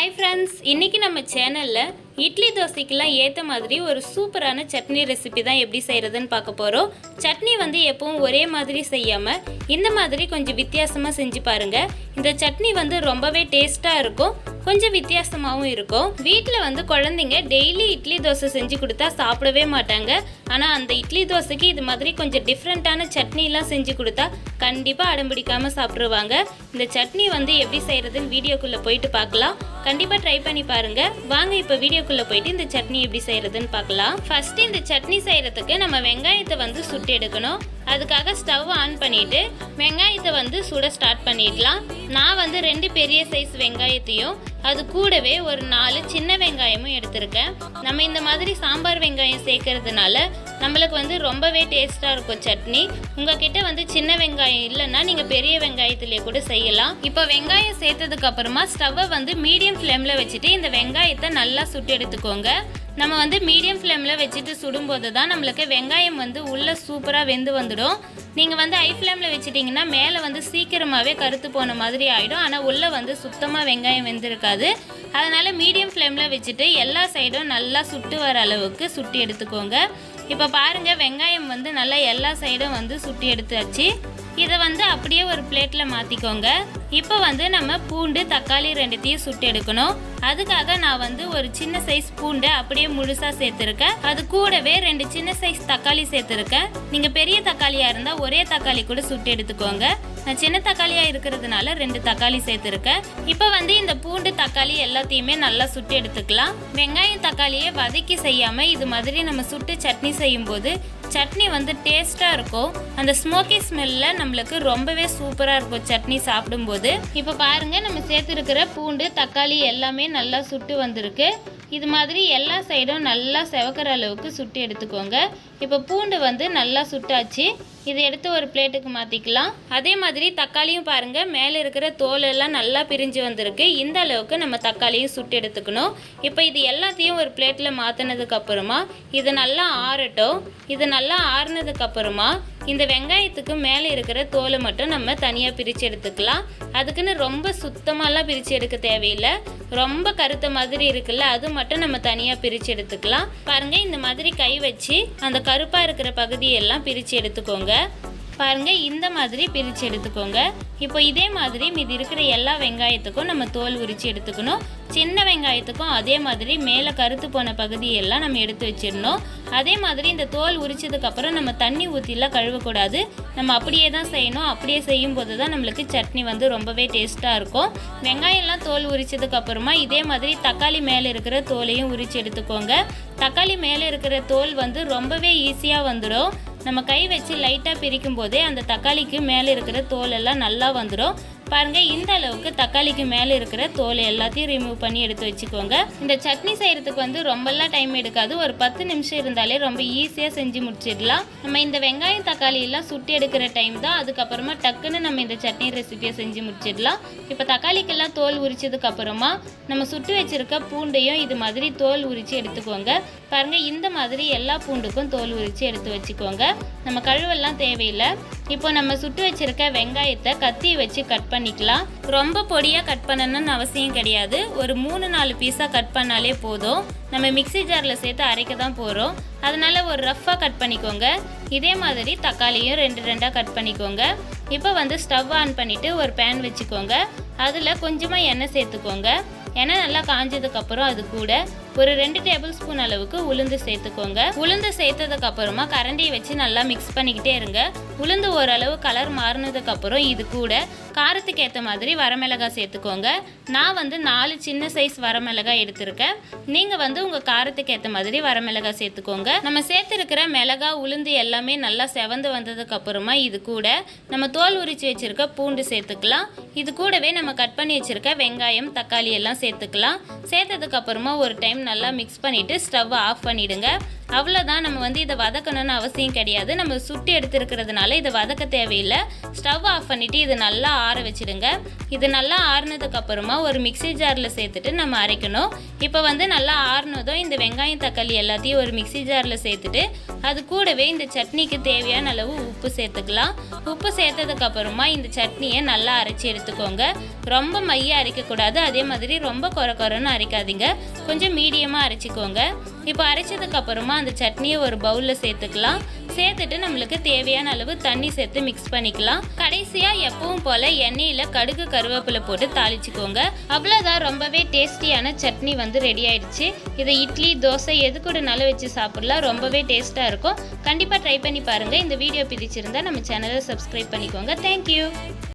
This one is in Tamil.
ஹாய் ஃப்ரெண்ட்ஸ், இன்றைக்கி நம்ம சேனலில் இட்லி தோசைக்கெல்லாம் ஏற்ற மாதிரி ஒரு சூப்பரான சட்னி ரெசிபி தான் எப்படி செய்கிறதுன்னு பார்க்க போகிறோம். சட்னி வந்து எப்பவும் ஒரே மாதிரி செய்யாமல் இந்த மாதிரி கொஞ்சம் வித்தியாசமாக செஞ்சு பாருங்கள். இந்த சட்னி வந்து ரொம்பவே டேஸ்ட்டாக இருக்கும், கொஞ்சம் வித்தியாசமாகவும் இருக்கும். வீட்டில் வந்து குழந்தைங்க டெய்லி இட்லி தோசை செஞ்சு கொடுத்தா சாப்பிடவே மாட்டாங்க. ஆனால் அந்த இட்லி தோசைக்கு இது மாதிரி கொஞ்சம் டிஃப்ரெண்ட்டான சட்னிலாம் செஞ்சு கொடுத்தா கண்டிப்பாக அடம்பிடிக்காமல் சாப்பிட்ருவாங்க. இந்த சட்னி வந்து எப்படி செய்கிறதுன்னு வீடியோக்குள்ளே போயிட்டு பார்க்கலாம். கண்டிப்பாக ட்ரை பண்ணி பாருங்கள். வாங்க இப்போ வீடியோக்குள்ளே போயிட்டு இந்த சட்னி எப்படி செய்கிறதுன்னு பார்க்கலாம். ஃபஸ்ட்டு இந்த சட்னி செய்கிறதுக்கு நம்ம வெங்காயத்தை வந்து சுட்டு எடுக்கணும். அதுக்காக ஸ்டவ் ஆன் பண்ணிவிட்டு வெங்காயத்தை வந்து சுட ஸ்டார்ட் பண்ணிடலாம். நான் வந்து 2 பெரிய சைஸ் வெங்காயத்தையும் அது கூடவே ஒரு 4 சின்ன வெங்காயமும் எடுத்திருக்கேன். நம்ம இந்த மாதிரி சாம்பார் வெங்காயம் சேர்க்கறதுனால நம்மளுக்கு வந்து ரொம்பவே டேஸ்ட்டாக இருக்கும் சட்னி. உங்ககிட்ட வந்து சின்ன வெங்காயம் இல்லைன்னா நீங்கள் பெரிய வெங்காயத்திலே கூட செய்யலாம். இப்போ வெங்காயம் சேர்த்ததுக்கு அப்புறமா ஸ்டவ்வை வந்து மீடியம் ஃப்ளேமில் வச்சுட்டு இந்த வெங்காயத்தை நல்லா சுட்டு எடுத்துக்கோங்க. நம்ம வந்து மீடியம் ஃப்ளேமில் வச்சுட்டு சுடும்போது தான் நம்மளுக்கு வெங்காயம் வந்து உள்ளே சூப்பராக வெந்து வந்துடும். நீங்கள் வந்து ஹை ஃப்ளேமில் வச்சுட்டிங்கன்னா மேலே வந்து சீக்கிரமாகவே கருத்து போன மாதிரி ஆகிடும். ஆனால் உள்ளே வந்து சுத்தமாக வெங்காயம் வெந்திருக்காது. அதனால் மீடியம் ஃப்ளேமில் வச்சுட்டு எல்லா சைடும் நல்லா சுட்டு வர அளவுக்கு சுட்டி எடுத்துக்கோங்க. இப்போ பாருங்கள், வெங்காயம் வந்து நல்லா எல்லா சைடும் வந்து சுட்டி எடுத்தாச்சு. இதை வந்து அப்படியே ஒரு பிளேட்டில் மாற்றிக்கோங்க. இப்போ வந்து நம்ம பூண்டு தக்காளி 2த்தையும் சுட்டு எடுக்கணும். அதுக்காக நான் வந்து ஒரு சின்ன சைஸ் பூண்டை அப்படியே முழுசாக சேர்த்துருக்கேன். அது கூடவே 2 சின்ன சைஸ் தக்காளி சேர்த்துருக்கேன். நீங்கள் பெரிய தக்காளியாக இருந்தால் ஒரே தக்காளி கூட சுட்டு எடுத்துக்கோங்க. நான் சின்ன தக்காளியாக இருக்கிறதுனால 2 தக்காளி சேர்த்துருக்கேன். இப்போ வந்து இந்த பூண்டு தக்காளி எல்லாத்தையுமே நல்லா சுட்டு எடுத்துக்கலாம். வெங்காயம் தக்காளியை வதக்கி செய்யாமல் இது மாதிரி நம்ம சுட்டு சட்னி செய்யும்போது சட்னி வந்து டேஸ்ட்டாக இருக்கும். அந்த ஸ்மோக்கி ஸ்மெல்லில் நம்மளுக்கு ரொம்பவே சூப்பராக இருக்கும் சட்னி சாப்பிடும்போது. இப்போ பாருங்கள், நம்ம சேர்த்துருக்கிற பூண்டு தக்காளி எல்லாமே நல்லா சுட்டு வந்திருக்கு. இது மாதிரி எல்லா சைடும் நல்லா செவக்கிற அளவுக்கு சுட்டு எடுத்துக்கோங்க. இப்போ பூண்டு வந்து நல்லா சுட்டாச்சு. இதை எடுத்து ஒரு பிளேட்டுக்கு மாற்றிக்கலாம். அதே மாதிரி தக்காளியும் பாருங்கள், மேலே இருக்கிற தோலெல்லாம் நல்லா பிரிஞ்சு வந்திருக்கு. இந்த அளவுக்கு நம்ம தக்காளியும் சுட்டு எடுத்துக்கணும். இப்போ இது எல்லாத்தையும் ஒரு பிளேட்டில் மாற்றினதுக்கப்புறமா இது நல்லா ஆறட்டும். இது நல்லா ஆறுனதுக்கப்புறமா இந்த வெங்காயத்துக்கு மேலே இருக்கிற தோலை மட்டும் நம்ம தனியாக பிரித்து எடுத்துக்கலாம். அதுக்குன்னு ரொம்ப சுத்தமாலாம் பிரித்து எடுக்க தேவையில்லை. ரொம்ப கருத்த மாதிரி இருக்குல்ல, அது மட்டும் நம்ம தனியாக பிரித்து எடுத்துக்கலாம். பாருங்கள், இந்த மாதிரி கை வச்சு அந்த கருப்பாக இருக்கிற பகுதியெல்லாம் பிரித்து எடுத்துக்கோங்க. பாருங்கள், இந்த மாதிரி பிரித்து எடுத்துக்கோங்க. இப்போ இதே மாதிரி மீதி இருக்கிற எல்லா வெங்காயத்துக்கும் நம்ம தோல் உரித்து எடுத்துக்கணும். சின்ன வெங்காயத்துக்கும் அதே மாதிரி மேலே கருத்து போன பகுதியெல்லாம் நம்ம எடுத்து வச்சிடணும். அதே மாதிரி இந்த தோல் உரிச்சதுக்கப்புறம் நம்ம தண்ணி ஊற்றிலாம் கழுவக்கூடாது. நம்ம அப்படியே தான் செய்யணும். அப்படியே செய்யும்போது தான் நம்மளுக்கு சட்னி வந்து ரொம்பவே டேஸ்ட்டாக இருக்கும். வெங்காயம்லாம் தோல் உரிச்சதுக்கப்புறமா இதே மாதிரி தக்காளி மேலே இருக்கிற தோலையும் உரித்து எடுத்துக்கோங்க. தக்காளி மேலே இருக்கிற தோல் வந்து ரொம்பவே ஈஸியாக வந்துடும். நம்ம கை வச்சு லைட்டாக பிரிக்கும் போதே அந்த தக்காளிக்கு மேலே இருக்கிற தோலெல்லாம் நல்லா வந்துடும். பாருங்கள், இந்த அளவுக்கு தக்காளிக்கு மேலே இருக்கிற தோலை எல்லாத்தையும் ரிமூவ் பண்ணி எடுத்து வச்சுக்கோங்க. இந்த சட்னி செய்கிறதுக்கு வந்து ரொம்பலாம் டைம் எடுக்காது. ஒரு 10 நிமிஷம் இருந்தாலே ரொம்ப ஈஸியாக செஞ்சு முடிச்சிடலாம். நம்ம இந்த வெங்காயம் தக்காளி எல்லாம் சுட்டி எடுக்கிற டைம் தான். அதுக்கப்புறமா டக்குன்னு நம்ம இந்த சட்னி ரெசிபியை செஞ்சு முடிச்சிடலாம். இப்போ தக்காளிக்கெல்லாம் தோல் உரிச்சதுக்கப்புறமா நம்ம சுட்டு வச்சுருக்க பூண்டையும் இது மாதிரி தோல் உரித்து எடுத்துக்கோங்க. பாருங்கள், இந்த மாதிரி எல்லா பூண்டுக்கும் தோல் உரித்து எடுத்து வச்சுக்கோங்க. நம்ம கழுவெல்லாம் தேவையில்லை. இப்போ நம்ம சுட்டு வச்சுருக்க வெங்காயத்தை கத்தி வச்சு கட் பண்ணிக்கலாம். ரொம்ப பொடியாக கட் பண்ணணும்னு அவசியம் கிடையாது. ஒரு 3-4 பீஸாக கட் பண்ணாலே போதும். நம்ம மிக்ஸி ஜாரில் சேர்த்து அரைக்க தான் போகிறோம். அதனால் ஒரு ரஃப்பாக கட் பண்ணிக்கோங்க. இதே மாதிரி தக்காளியும் 2 கட் பண்ணிக்கோங்க. இப்போ வந்து ஸ்டவ் ஆன் பண்ணிவிட்டு ஒரு பேன் வச்சுக்கோங்க. அதில் கொஞ்சமாக எண்ணெய் சேர்த்துக்கோங்க. எண்ணெய் நல்லா காஞ்சதுக்கப்புறம் அது கூட ஒரு 2 டேபிள் ஸ்பூன் அளவுக்கு உளுந்து சேர்த்துக்கோங்க. உளுந்து சேர்த்ததுக்கப்புறமா கரண்டியை வச்சு நல்லா மிக்ஸ் பண்ணிக்கிட்டே இருங்க. உளுந்து ஓரளவு கலர் மாறினதுக்கப்புறம் இது கூட காரத்துக்கு ஏற்ற மாதிரி வரமிளகாய் சேர்த்துக்கோங்க. நான் வந்து 4 சின்ன சைஸ் வரமிளகாய் எடுத்திருக்கேன். நீங்கள் வந்து உங்கள் காரத்துக்கு ஏற்ற மாதிரி வரமிளகாய் சேர்த்துக்கோங்க. நம்ம சேர்த்துருக்கிற மிளகாய் உளுந்து எல்லாமே நல்லா செவந்து வந்ததுக்கப்புறமா இது கூட நம்ம தோல் உரித்து வச்சுருக்க பூண்டு சேர்த்துக்கலாம். இது கூடவே நம்ம கட் பண்ணி வச்சுருக்க வெங்காயம் தக்காளி எல்லாம் சேர்த்துக்கலாம். சேர்த்ததுக்கப்புறமா ஒரு டைம் நல்லா மிக்ஸ் பண்ணிவிட்டு ஸ்டவ் ஆஃப் பண்ணிவிடுங்க. அவ்வளோதான். நம்ம வந்து இதை வதக்கணும்னு அவசியம் கிடையாது. நம்ம சுட்டு எடுத்துருக்கிறதுனால இதை வதக்க தேவையில்லை. ஸ்டவ் ஆஃப் பண்ணிவிட்டு இது நல்லா ஆற வச்சுடுங்க. இது நல்லா ஆறுனதுக்கப்புறமா ஒரு மிக்ஸி ஜாரில் சேர்த்துட்டு நம்ம அரைக்கணும். இப்போ வந்து நல்லா ஆறுனதும் இந்த வெங்காயம் தக்காளி எல்லாத்தையும் ஒரு மிக்ஸி ஜாரில் சேர்த்துட்டு அது கூடவே இந்த சட்னிக்கு தேவையான அளவு உப்பு சேர்த்துக்கலாம். உப்பு சேர்த்ததுக்கப்புறமா இந்த சட்னியை நல்லா அரைச்சி எடுத்துக்கோங்க. ரொம்ப மைய அரைக்கக்கூடாது, அதே மாதிரி ரொம்ப கொரன்னு அரைக்காதீங்க. கொஞ்சம் மீடியமாக அரைச்சிக்கோங்க. இப்போ அரைச்சதுக்கப்புறமா அந்த சட்னியை ஒரு பவுலில் சேர்த்துக்கலாம். சேர்த்துட்டு நம்மளுக்கு தேவையான அளவு தண்ணி சேர்த்து மிக்ஸ் பண்ணிக்கலாம். கடைசியாக எப்பவும் போல் எண்ணெயில் கடுகு கருவேப்பிலை போட்டு தாளிச்சுக்கோங்க. அவ்வளோதான், ரொம்பவே டேஸ்டியான சட்னி வந்து ரெடி ஆயிடுச்சு. இதை இட்லி தோசை எது கூடனாலும் வச்சு சாப்பிடலாம். ரொம்பவே டேஸ்ட்டாக இருக்கும். கண்டிப்பாக ட்ரை பண்ணி பாருங்கள். இந்த வீடியோ பிடிச்சிருந்தா நம்ம சேனலை சப்ஸ்கிரைப் பண்ணிக்கோங்க. தேங்க்யூ.